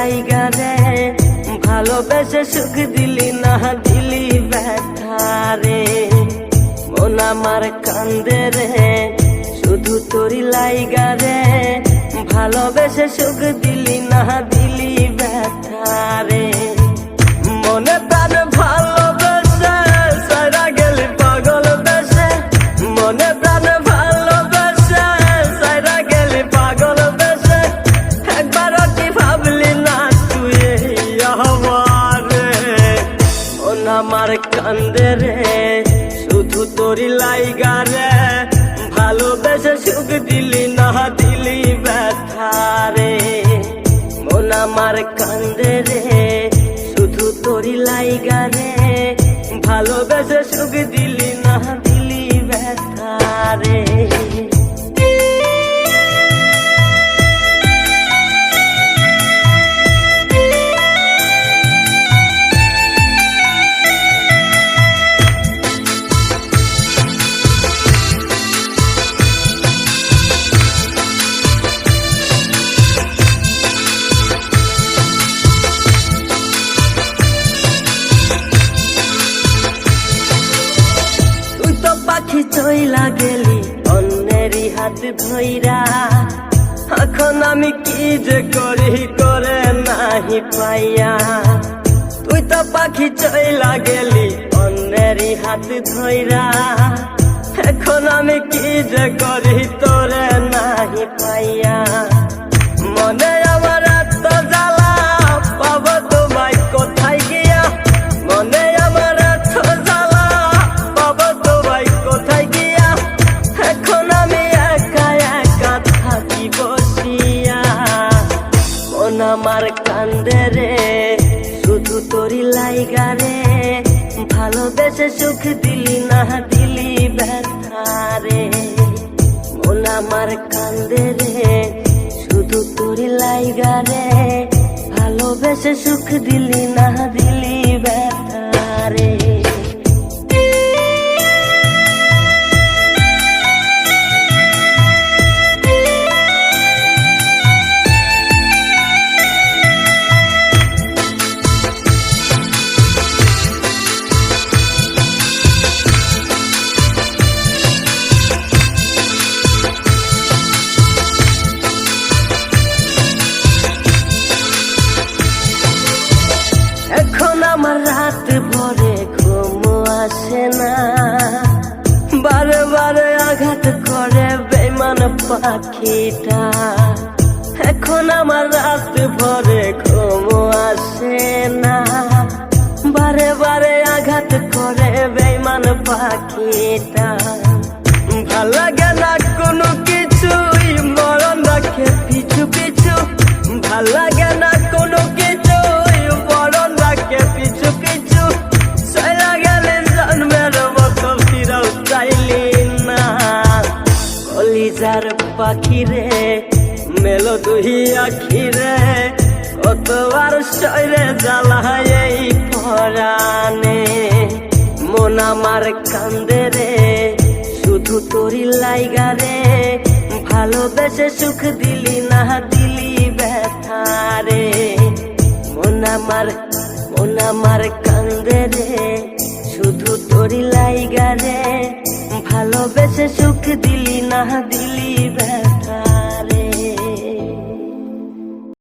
লাইগা রে ভালোবেসে সুখ দিলি না দিলি ব্যথা রে মন আমার কান্দে রে শুধু তোরি লাইগা রে ভালোবেসে সুখ দিলি না দিলি ব্যথা রে মনে প্রাণ ভালোবেসে সারা গেলি পাগল বেসে মনে প্রাণ ভালোবেসে সারা গেলি পাগল বেসে একবারও কি ভাবলি না তুই আমারে মন আমার কান্দে রে শুধু তোরি লাইগা রে ভালোবেসে সুখ দিলি না দিলি ব্যথা রে মন আমার কান্দে রে শুধু তোরি লাইগা রে ভালোবেসে সুখ দিলি না দিলি ব্যথা রে পাখি চইলা গেলি অন্যেরই হাত ধইরা এখন আমি কি যে করি করে নাহি পাইয়া তুই তো পাখি চইলা গেলি অন্যেরই হাত ধইরা এখন আমি কি যে করি তোরে নাহি পাইয়া মনে আমার এত জ্বালা পাবো তোমায় কোথায় গিয়া মনে আমার এত জ্বালা পাবো তোমায় কোথায় গিয়া এখন আমি একা একা থাকি বসিয়া মন আমার কান্দে রে শুধু তোরি লাইগা রে ভালোবেসে সুখ দিলি না দিলি ব্যথা রে মন আমার কান্দে রে শুধু তোরি লাইগা রে ভালোবেসে সুখ দিলি না দিলি ব্যথা রে আমার রাত ভরে ঘুম আসে না বারে বারে আঘাত করে বেমান পাখিটা এখন আমার রাত ভরে ঘুম আসে না বারে বারে আঘাত করে বেমান পাখিটা ভাল লাগে না কোনো কিছুই মরণ রাখে পিছু পিছু ভাল লাগে না কোনো কিছুই মরণ রাখে পিছু পিছু চলা গেলে জন্মের মতো ফিরাও চাইলি না কলিজার পাখি রে মেলো দুই আখি রে কতবার শরীরে জ্বালায় এই পরাণে মন আমার কান্দে রে শুধু তোরি লাইগা রে ভালোবেসে সুখ দিলি না দিলি ব্যথা রে মন আমার কান্দে রে শুধু তোরি লাইগা রে ভালোবেসে সুখ দিলি না দিলি ব্যথা